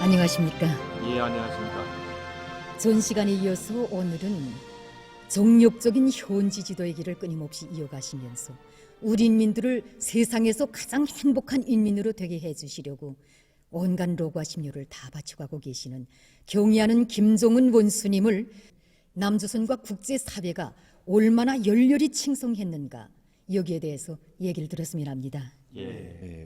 안녕하십니까. 예, 안녕하십니까. 전 시간에 이어서 오늘은 정력적인 현지 지도의 길을 끊임없이 이어가시면서 우리 인민들을 세상에서 가장 행복한 인민으로 되게 해주시려고 온갖 로고와 심려를 다 바쳐가고 계시는 경의하는 김정은 원수님을 남조선과 국제사회가 얼마나 열렬히 칭송했는가, 여기에 대해서 얘기를 들었으면 합니다.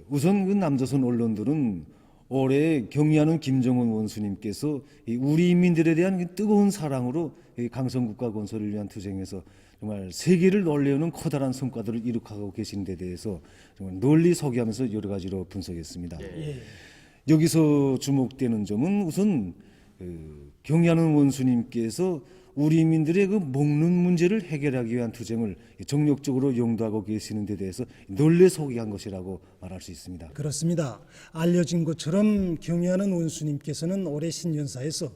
우선 그 남조선 언론들은 올해 경의하는 김정은 원수님께서 우리 인민들에 대한 뜨거운 사랑으로 강성국가 건설을 위한 투쟁에서 정말 세계를 놀래우는 커다란 성과들을 이룩하고 계신 데 대해서 정말 널리 소개하면서 여러 가지로 분석했습니다. 여기서 주목되는 점은 우선 경의하는 원수님께서 우리 인민들의 그 먹는 문제를 해결하기 위한 투쟁을 정력적으로 용도하고 계시는 데 대해서 널리 소개한 것이라고 말할 수 있습니다. 그렇습니다. 알려진 것처럼 경의하는 원수님께서는 올해 신년사에서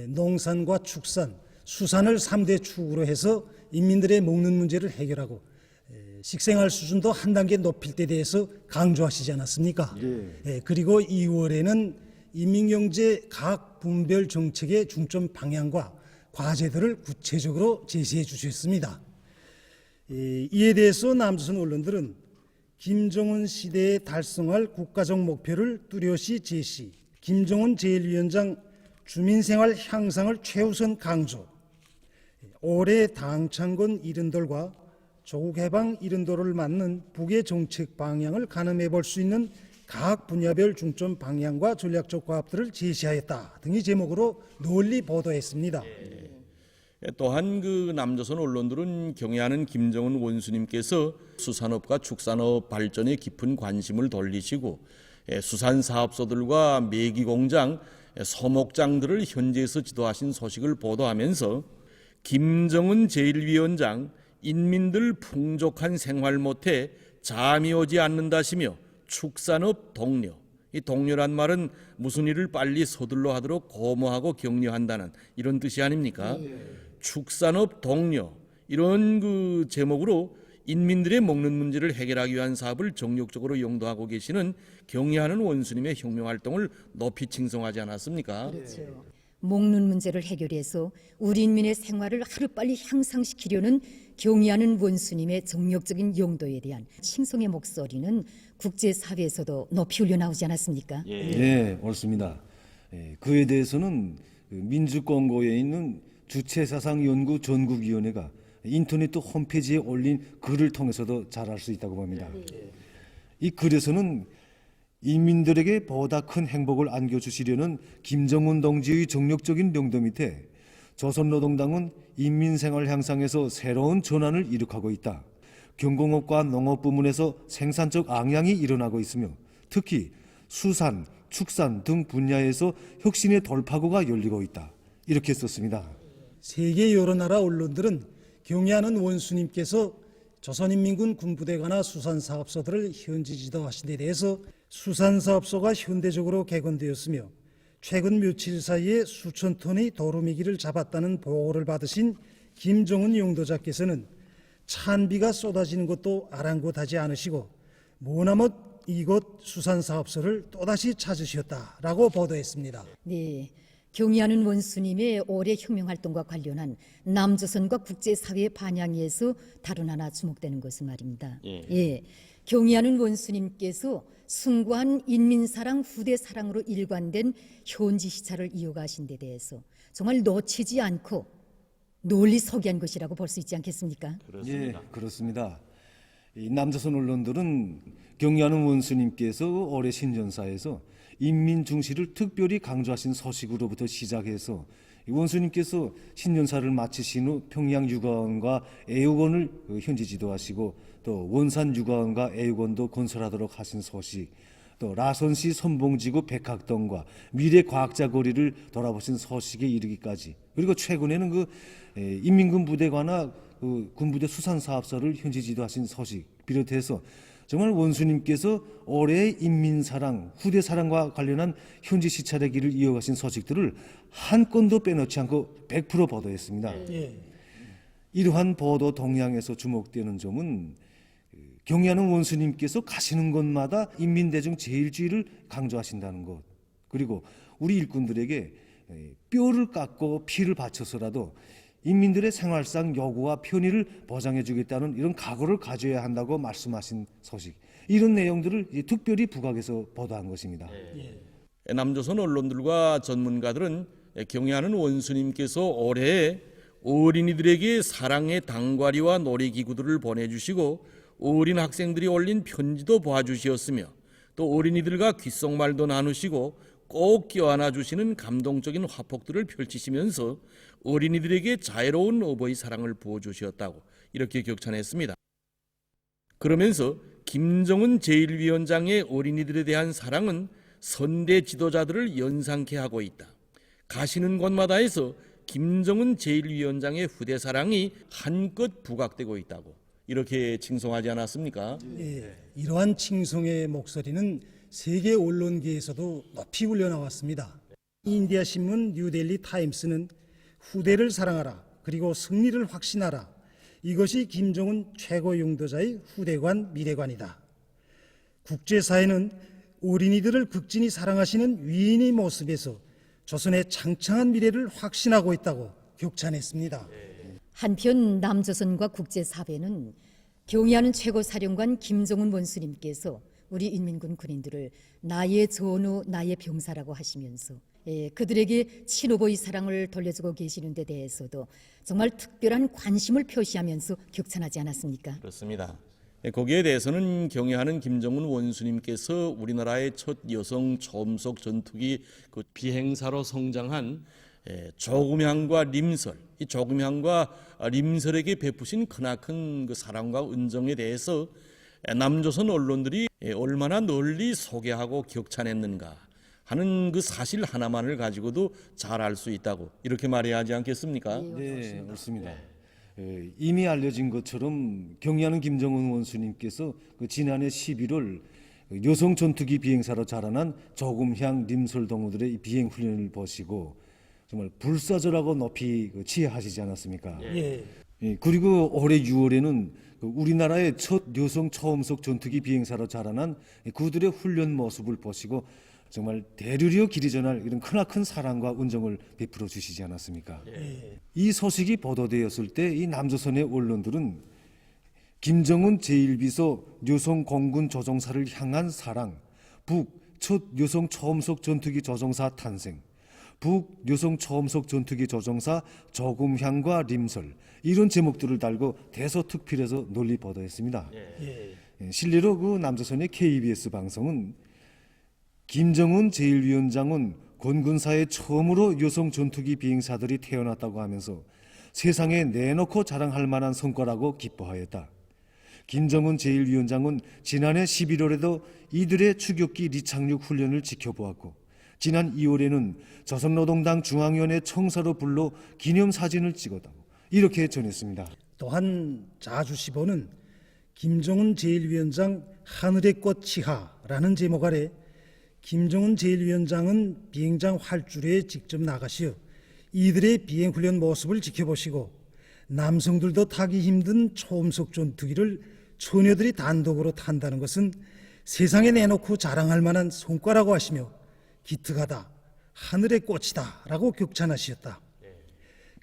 농산과 축산, 수산을 3대 축으로 해서 인민들의 먹는 문제를 해결하고 식생활 수준도 한 단계 높일 때 대해서 강조하시지 않았습니까? 그리고 2월에는 인민경제 각 분별 정책의 중점 방향과 과제들을 구체적으로 제시해 주셨습니다. 이에 대해서 남조선 언론들은 김정은 시대에 달성할 국가적 목표를 뚜렷이 제시, 김정은 제1위원장 주민생활 향상을 최우선 강조, 올해 당창건 이른돌과 조국해방 이른돌을 맞는 북의 정책 방향을 가늠해 볼 수 있는 각 분야별 중점 방향과 전략적 과업들을 제시하였다 등의 제목으로 널리 보도했습니다. 또한 그 남조선 언론들은 경의하는 김정은 원수님께서 수산업과 축산업 발전에 깊은 관심을 돌리시고 수산사업소들과 매기공장, 소목장들을 현지에서 지도하신 소식을 보도하면서 김정은 제1위원장 인민들 풍족한 생활 못해 잠이 오지 않는다시며 축산업 동료, 이 동료란 말은 무슨 일을 빨리 서둘러 하도록 고모하고 격려한다는 이런 뜻이 아닙니까? 축산업 동료, 이런 그 제목으로 인민들의 먹는 문제를 해결하기 위한 사업을 정력적으로 용도하고 계시는 경의하는 원수님의 혁명 활동을 높이 칭송하지 않았습니까? 그렇죠. 먹는 문제를 해결해서 우리 인민의 생활을 하루빨리 향상시키려는 경의하는 원수님의 정력적인 용도에 대한 칭송의 목소리는 국제사회에서도 높이 울려나오지 않았습니까? 네, 옳습니다. 그에 대해서는 민주공고에 있는 주체사상연구 전국위원회가 인터넷 홈페이지에 올린 글을 통해서도 잘 알 수 있다고 봅니다. 이 글에서는 인민들에게 보다 큰 행복을 안겨주시려는 김정은 동지의 정력적인 용도 밑에 조선노동당은 인민생활 향상에서 새로운 전환을 이룩하고 있다. 경공업과 농업 부문에서 생산적 앙양이 일어나고 있으며 특히 수산, 축산 등 분야에서 혁신의 돌파구가 열리고 있다. 이렇게 썼습니다. 세계 여러 나라 언론들은 경의하는 원수님께서 조선인민군 군부대가나 수산사업소들을 현지 지도하신 데 대해서 수산사업소가 현대적으로 개건되었으며 최근 며칠 사이에 수천 톤의 도루미기를 잡았다는 보고를 받으신 김정은 용도자께서는 찬비가 쏟아지는 것도 아랑곳하지 않으시고 머나먼 이곳 수산사업소를 또다시 찾으셨다라고 보도했습니다. 네, 경의하는 원수님의 올해 혁명활동과 관련한 남조선과 국제사회의 반향에서 다룬 하나 주목되는 것은 말입니다. 경의하는 원수님께서 숭고한 인민사랑, 후대사랑으로 일관된 현지 시차를 이어가신 데 대해서 정말 놓치지 않고 널리 소개한 것이라고 볼 수 있지 않겠습니까? 예, 그렇습니다. 이 남조선 언론들은 경의하는 원수님께서 올해 신년사에서 인민 중시를 특별히 강조하신 소식으로부터 시작해서 원수님께서 신년사를 마치신 후 평양 육아원과 애육원을 현지 지도하시고 또 원산 육아원과 애육원도 건설하도록 하신 소식, 또 라선시 선봉지구 백학동과 미래과학자 거리를 돌아보신 소식에 이르기까지, 그리고 최근에는 그 인민군 부대관나 그 군부대 수산사업소를 현지 지도하신 소식 비롯해서 정말 원수님께서 올해의 인민사랑, 후대사랑과 관련한 현지 시찰의 길을 이어가신 소식들을 한 건도 빼놓지 않고 100% 보도했습니다. 이러한 보도 동향에서 주목되는 점은 경의하는 원수님께서 가시는 곳마다 인민대중 제일주의를 강조하신다는 것, 그리고 우리 일꾼들에게 뼈를 깎고 피를 바쳐서라도 인민들의 생활상 여구와 편의를 보장해 주겠다는 이런 각오를 가져야 한다고 말씀하신 소식, 이런 내용들을 특별히 부각해서 보도한 것입니다. 남조선 언론들과 전문가들은 경애하는 원수님께서 올해 어린이들에게 사랑의 당과리와 놀이기구들을 보내주시고 어린 학생들이 올린 편지도 보아주시었으며 또 어린이들과 귓속말도 나누시고 꼭 껴안아 주시는 감동적인 화폭들을 펼치시면서 어린이들에게 자애로운 어버이 사랑을 부어주셨다고 이렇게 격찬했습니다. 그러면서 김정은 제1위원장의 어린이들에 대한 사랑은 선대 지도자들을 연상케 하고 있다. 가시는 곳마다에서 김정은 제1위원장의 후대 사랑이 한껏 부각되고 있다고 이렇게 칭송하지 않았습니까? 예, 이러한 칭송의 목소리는 세계 언론계에서도 높이 울려나왔습니다. 인디아 신문 뉴델리 타임스는 후대를 사랑하라, 그리고 승리를 확신하라, 이것이 김정은 최고 용도자의 후대관 미래관이다. 국제사회는 어린이들을 극진히 사랑하시는 위인의 모습에서 조선의 창창한 미래를 확신하고 있다고 격찬했습니다. 한편 남조선과 국제사회는 경의하는 최고사령관 김정은 원수님께서 우리 인민군 군인들을 나의 전우, 나의 병사라고 하시면서 그들에게 친오버의 사랑을 돌려주고 계시는 데 대해서도 정말 특별한 관심을 표시하면서 격찬하지 않았습니까? 그렇습니다. 거기에 대해서는 경애하는 김정은 원수님께서 우리나라의 첫 여성 초음속 전투기 그 비행사로 성장한 조금향과 림설, 이 조금향과 림설에게 베푸신 크나큰 그 사랑과 은정에 대해서 남조선 언론들이 얼마나 널리 소개하고 격찬했는가 하는 그 사실 하나만을 가지고도 잘 알 수 있다고 이렇게 말해야 하지 않겠습니까? 네, 그렇습니다. 이미 알려진 것처럼 경의하는 김정은 원수님께서 그 지난해 11월 여성 전투기 비행사로 자라난 조금향 림설 동무들의 비행 훈련을 보시고 정말 불사조라고 높이 치하하시지 않았습니까? 예. 그리고 올해 6월에는 우리나라의 첫 여성 초음속 전투기 비행사로 자라난 그들의 훈련 모습을 보시고 정말 대류려 길이 전할 이런 크나큰 사랑과 은정을 베풀어 주시지 않았습니까? 이 소식이 보도되었을 때 이 남조선의 언론들은 김정은 제1비서 여성 공군 조종사를 향한 사랑, 북 첫 여성 초음속 전투기 조종사 탄생, 북 여성 초음속 전투기 조종사 조금향과 림설, 이런 제목들을 달고 대서특필해서 널리 보도했습니다. 실례로 그 남조선의 KBS 방송은 김정은 제1위원장은 건군사에 처음으로 여성 전투기 비행사들이 태어났다고 하면서 세상에 내놓고 자랑할 만한 성과라고 기뻐하였다. 김정은 제1위원장은 지난해 11월에도 이들의 추격기 리착륙 훈련을 지켜보았고 지난 2월에는 조선노동당 중앙위원회 청사로 불러 기념사진을 찍었다고 이렇게 전했습니다. 또한 자주시보는 김정은 제1위원장 하늘의 꽃 치하라는 제목 아래 김정은 제1위원장은 비행장 활주로에 직접 나가시어 이들의 비행훈련 모습을 지켜보시고 남성들도 타기 힘든 초음속 전투기를 처녀들이 단독으로 탄다는 것은 세상에 내놓고 자랑할 만한 성과라고 하시며 기특하다, 하늘의 꽃이다 라고 격찬하셨다.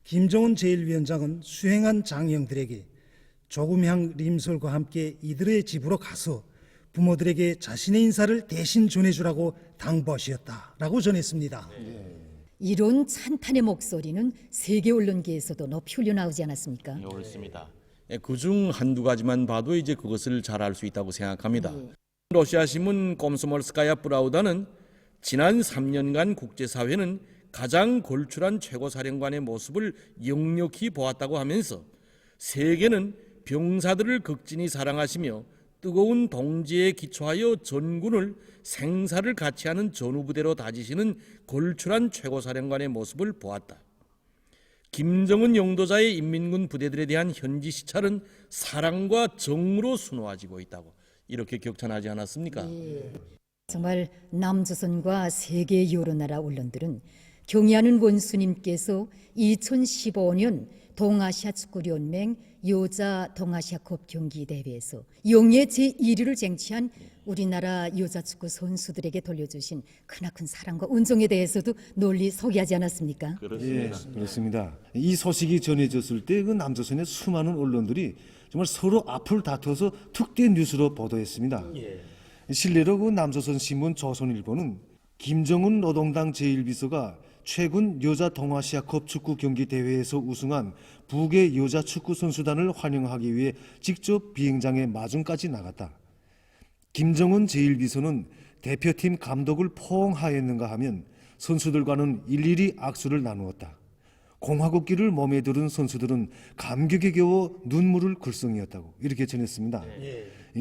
김정은 제1위원장은 수행한 장영들에게 조금향 림설과 함께 이들의 집으로 가서 부모들에게 자신의 인사를 대신 전해주라고 당부하셨다라고 전했습니다. 이런 찬탄의 목소리는 세계 언론계에서도 높이 흘려나오지 않았습니까? 옳습니다. 그중 한두 가지만 봐도 이제 그것을 잘 알 수 있다고 생각합니다. 러시아 신문 꼼소몰스카야 프라우다는 지난 3년간 국제사회는 가장 걸출한 최고사령관의 모습을 역력히 보았다고 하면서 세계는 병사들을 극진히 사랑하시며 뜨거운 동지에 기초하여 전군을 생사를 같이 하는 전후부대로 다지시는 걸출한 최고사령관의 모습을 보았다. 김정은 용도자의 인민군 부대들에 대한 현지 시찰은 사랑과 정으로 수놓아지고 있다고 이렇게 격찬하지 않았습니까? 정말 남조선과 세계 여러 나라 언론들은 경의하는 원수님께서 2015년 동아시아 축구연맹 여자 동아시아컵 경기 대회에서 영예 제1위를 쟁취한 우리나라 여자 축구 선수들에게 돌려주신 크나큰 사랑과 운정에 대해서도 널리 소개하지 않았습니까? 예, 그렇습니다. 이 소식이 전해졌을 때 그 남조선의 수많은 언론들이 정말 서로 앞을 다퉈서 특대 뉴스로 보도했습니다. 실례로 그 남조선 신문 조선일보는 김정은 노동당 제1비서가 최근 여자 동아시아컵 축구 경기 대회에서 우승한 북의 여자 축구 선수단을 환영하기 위해 직접 비행장에 마중까지 나갔다. 김정은 제1비서는 대표팀 감독을 포옹하였는가 하면 선수들과는 일일이 악수를 나누었다. 공화국기를 몸에 두른 선수들은 감격에 겨워 눈물을 글썽이었다고 이렇게 전했습니다.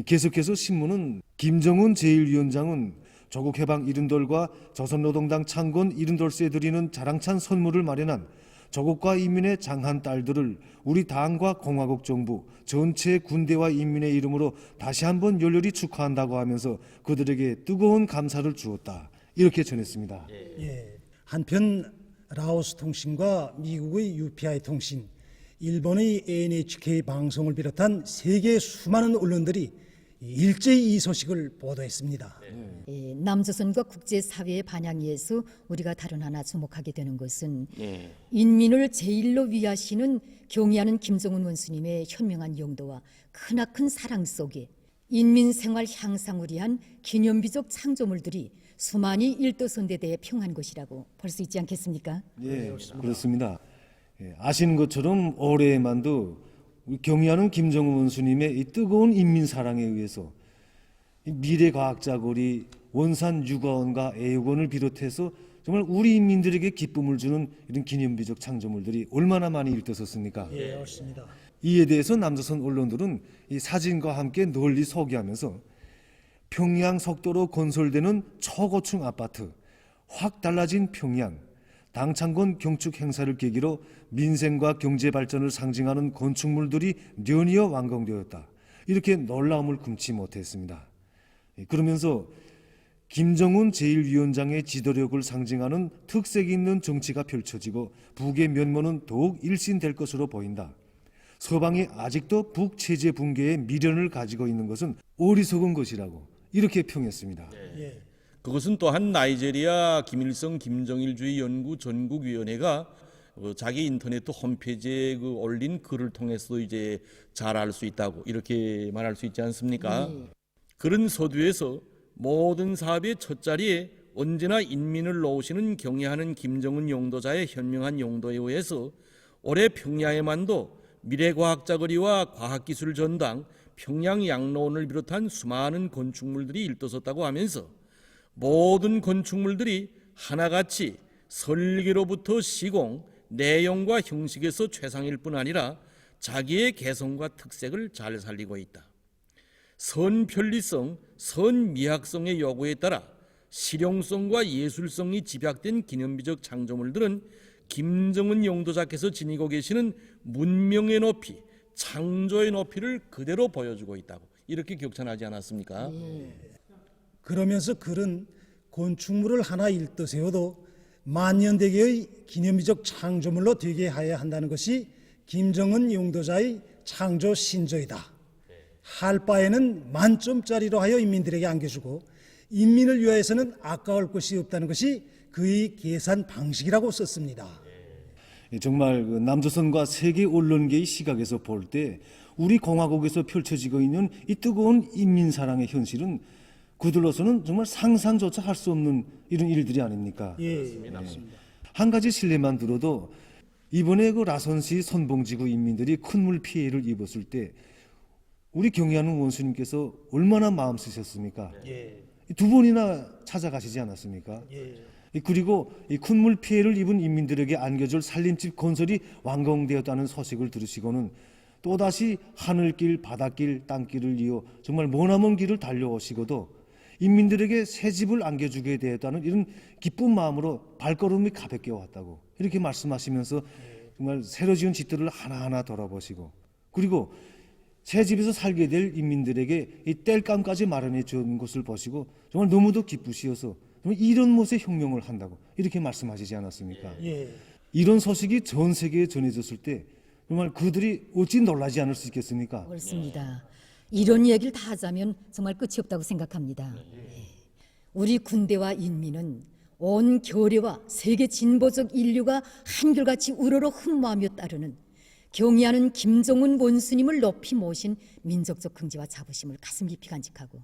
계속해서 신문은 김정은 제1위원장은 조국 해방 이른돌과 조선노동당 창건 이른돌세에 드리는 자랑찬 선물을 마련한 조국과 인민의 장한 딸들을 우리 당과 공화국 정부 전체 군대와 인민의 이름으로 다시 한번 열렬히 축하한다고 하면서 그들에게 뜨거운 감사를 주었다. 이렇게 전했습니다. 예. 한편 라오스 통신과 미국의 UPI 통신, 일본의 NHK 방송을 비롯한 세계 수많은 언론들이 일제히 이 소식을 보도했습니다. 남조선과 국제사회의 반향에 의해서 우리가 다른 하나 주목하게 되는 것은 인민을 제일로 위하시는 경의하는 김정은 원수님의 현명한 용도와 크나큰 사랑 속에 인민 생활 향상을 위한 기념비적 창조물들이 수많이 일도선대대에 평한 것이라고 볼 수 있지 않겠습니까? 예, 그렇습니다. 아시는 것처럼 올해에만도 우리 경의하는 김정은 원수님의 이 뜨거운 인민 사랑에 의해서 이 미래과학자거리, 원산육아원과 애육원을 비롯해서 정말 우리 인민들에게 기쁨을 주는 이런 기념비적 창조물들이 얼마나 많이 일떠섰습니까? 예, 맞습니다. 이에 대해서 남조선 언론들은 이 사진과 함께 널리 소개하면서 평양 속도로 건설되는 초고층 아파트, 확 달라진 평양, 당창건 경축 행사를 계기로 민생과 경제 발전을 상징하는 건축물들이 연이어 완공되었다. 이렇게 놀라움을 금치 못했습니다. 그러면서 김정은 제1위원장의 지도력을 상징하는 특색 있는 정치가 펼쳐지고 북의 면모는 더욱 일신될 것으로 보인다. 서방이 아직도 북체제 붕괴의 미련을 가지고 있는 것은 어리석은 것이라고 이렇게 평했습니다. 예. 그것은 또한 나이제리아 김일성 김정일주의 연구 전국위원회가 자기 인터넷 홈페이지에 올린 글을 통해서 이제 잘 알 수 있다고 이렇게 말할 수 있지 않습니까? 그런 서두에서 모든 사업의 첫 자리에 언제나 인민을 놓으시는 경애하는 김정은 용도자의 현명한 용도에 의해서 올해 평양에만도 미래과학자거리와 과학기술 전당, 평양 양로원을 비롯한 수많은 건축물들이 일떠섰다고 하면서 모든 건축물들이 하나같이 설계로부터 시공, 내용과 형식에서 최상일 뿐 아니라 자기의 개성과 특색을 잘 살리고 있다. 선편리성, 선미학성의 요구에 따라 실용성과 예술성이 집약된 기념비적 창조물들은 김정은 용도자께서 지니고 계시는 문명의 높이, 창조의 높이를 그대로 보여주고 있다고 이렇게 격찬하지 않았습니까? 그러면서 글은 건축물을 하나 일떠세워도 만년대계의 기념비적 창조물로 되게 해야 한다는 것이 김정은 용도자의 창조 신조이다. 할 바에는 만점짜리로 하여 인민들에게 안겨주고 인민을 위하여서는 아까울 것이 없다는 것이 그의 계산 방식이라고 썼습니다. 정말 남조선과 세계 언론계의 시각에서 볼 때 우리 공화국에서 펼쳐지고 있는 이 뜨거운 인민사랑의 현실은 그들로서는 정말 상상조차 할 수 없는 이런 일들이 아닙니까? 예, 맞습니다. 한 가지 실례만 들어도 이번에 그 라선시 선봉지구 인민들이 큰 물 피해를 입었을 때 우리 경의하는 원수님께서 얼마나 마음 쓰셨습니까? 예, 두 번이나 찾아가시지 않았습니까? 예. 그리고 이 큰 물 피해를 입은 인민들에게 안겨줄 살림집 건설이 완공되었다는 소식을 들으시고는 또다시 하늘길, 바닷길, 땅길을 이어 정말 머나먼 길을 달려오시고도 인민들에게 새 집을 안겨주게 되었다는 이런 기쁜 마음으로 발걸음이 가볍게 왔다고 이렇게 말씀하시면서 정말 새로 지은 집들을 하나하나 돌아보시고 그리고 새 집에서 살게 될 인민들에게 이 땔감까지 마련해 준 것을 보시고 정말 너무도 기쁘시어서 정말 이런 못에 혁명을 한다고 이렇게 말씀하시지 않았습니까? 예. 이런 소식이 전 세계에 전해졌을 때 정말 그들이 어찌 놀라지 않을 수 있겠습니까? 옳습니다. 이런 얘기를 다 하자면 정말 끝이 없다고 생각합니다. 우리 군대와 인민은 온 교례와 세계 진보적 인류가 한결같이 우러러 흠모하며 따르는 경의하는 김정은 원수님을 높이 모신 민족적 긍지와 자부심을 가슴 깊이 간직하고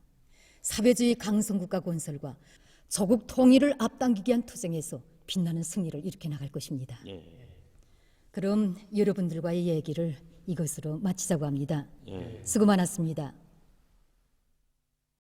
사회주의 강성국가 건설과 조국 통일을 앞당기기 위한 투쟁에서 빛나는 승리를 이룩해 나갈 것입니다. 그럼 여러분들과의 얘기를 이것으로 마치자고 합니다. 수고 많았습니다.